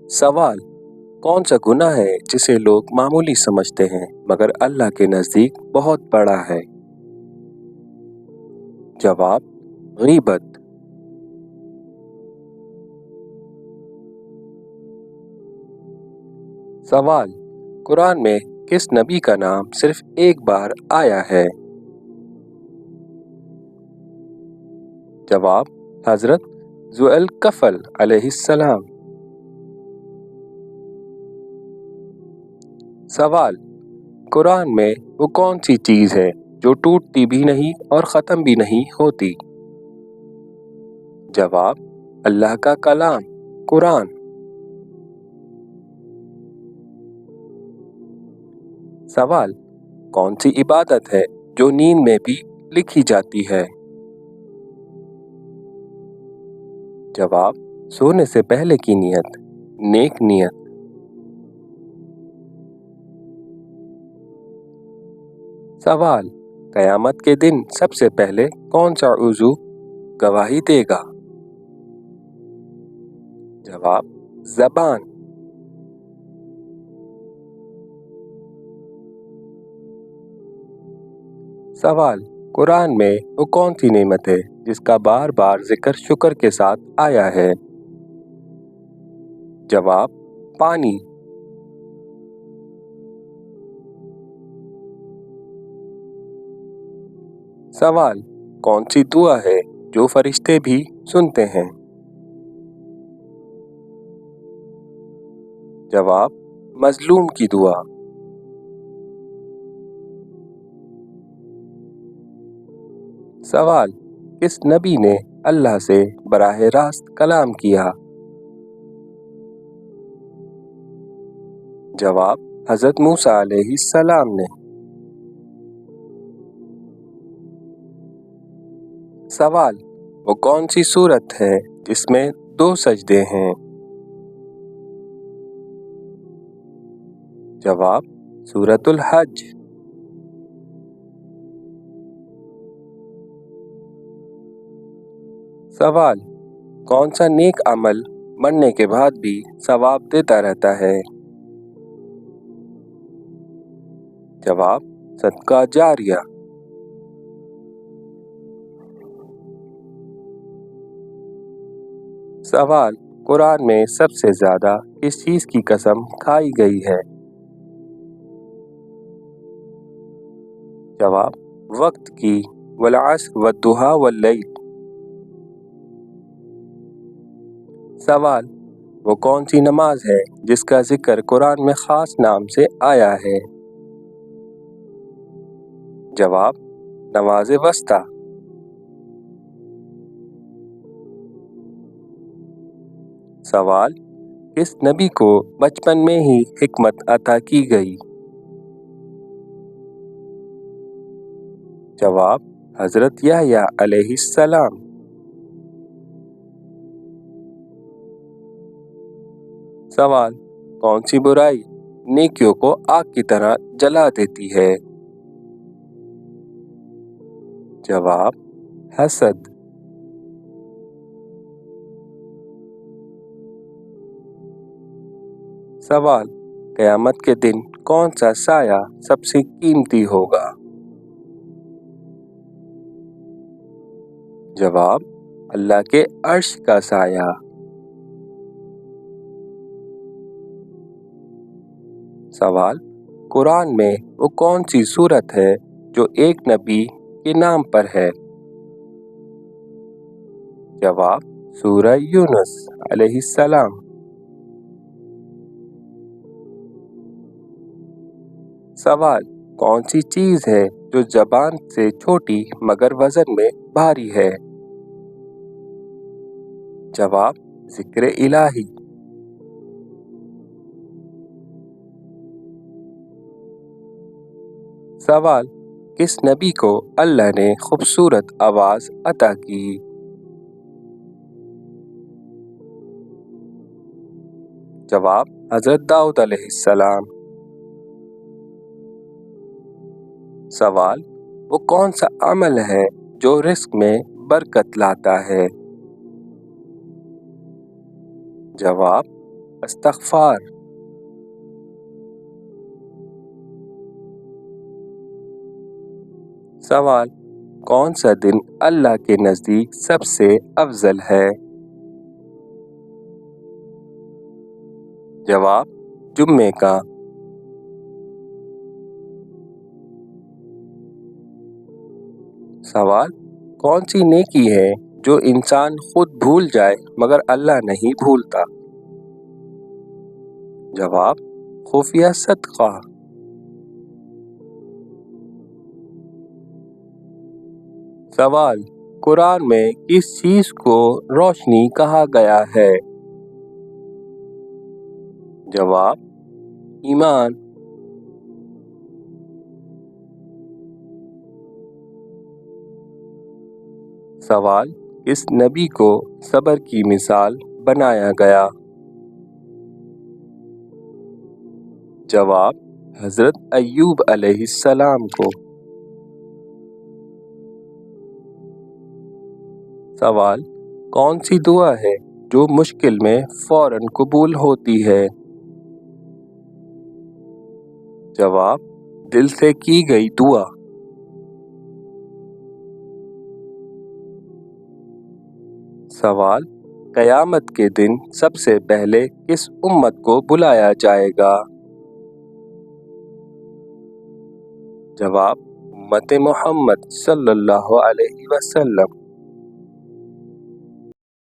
सवाल: कौन सा गुनाह है जिसे लोग मामूली समझते हैं मगर अल्लाह के नज़दीक बहुत बड़ा है? जवाब: गीबत। सवाल: कुरान में किस नबी का नाम सिर्फ एक बार आया है? जवाब: हज़रत ज़ुअल-कफ़ल अलैहिस्सलाम। सवाल: कुरान में वो कौन सी चीज़ है जो टूटती भी नहीं और ख़त्म भी नहीं होती? जवाब: अल्लाह का कलाम, कुरान। सवाल: कौन सी इबादत है जो नींद में भी लिखी जाती है? जवाब: सोने से पहले की नियत, नेक नियत। सवाल: क़यामत के दिन सबसे पहले कौन सा उज़ू गवाही देगा? जवाब: ज़बान। सवाल: कुरान में वो कौन सी नेमत है जिसका बार बार जिक्र शुक्र के साथ आया है? जवाब: पानी। सवाल: कौन सी दुआ है जो फरिश्ते भी सुनते हैं? जवाब: मज़लूम की दुआ। सवाल: किस नबी ने अल्लाह से बराह रास्त कलाम किया? जवाब: हज़रत मूसा अलैहिस्सलाम ने। सवाल: वो कौन सी सूरत है जिसमें 2 सजदे हैं? जवाब: सूरतुल हज। सवाल: कौन सा नेक अमल मरने के बाद भी सवाब देता रहता है? जवाब: सदका जारिया। सवाल: कुरान में सबसे ज़्यादा किस चीज़ की कसम खाई गई है? जवाब: वक्त की, वल अस्र वद्दुहा वल्लैल। सवाल: वो कौन सी नमाज है जिसका जिक्र कुरान में ख़ास नाम से आया है? जवाब: नमाज़े वस्ता। सवाल: किस नबी को बचपन में ही हिकमत अता की गई? जवाब: हज़रत याह्या अलैहिस्सलाम। सवाल: कौन सी बुराई नेकियों को आग की तरह जला देती है? जवाब: हसद। सवाल: क़यामत के दिन कौन सा साया सबसे कीमती होगा? जवाब: अल्लाह के अर्श का साया। सवाल: कुरान में वो कौन सी सूरत है जो एक नबी के नाम पर है? जवाब: सूरह यूनुस अलैहिस्सलाम। सवाल: कौन सी चीज़ है जो ज़बान से छोटी मगर वज़न में भारी है? जवाब: ज़िक्र इलाही। सवाल: किस नबी को अल्लाह ने खूबसूरत आवाज़ अता की? जवाब: हज़रत दाऊद अलैहिस्सलाम। सवाल: वो कौन सा अमल है जो रिस्क में बरकत लाता है? जवाब: استغفار۔ سوال: کون سا دن اللہ کے نزدیک سب سے افضل ہے؟ جواب: جمعے کا۔ سوال: کون سی نیکی ہے جو انسان خود بھول جائے مگر اللہ نہیں بھولتا؟ جواب: خفیہ صدقہ۔ سوال: قرآن میں کس چیز کو روشنی کہا گیا ہے؟ جواب: ایمان۔ سوال: کس نبی کو صبر کی مثال بنایا گیا؟ جواب: حضرت ایوب علیہ السلام کو۔ سوال: کون سی دعا ہے جو مشکل میں فوراً قبول ہوتی ہے؟ جواب: دل سے کی گئی دعا۔ سوال: قیامت کے دن سب سے پہلے کس امت کو بلایا جائے گا؟ جواب: امت محمد صلی اللہ علیہ وسلم۔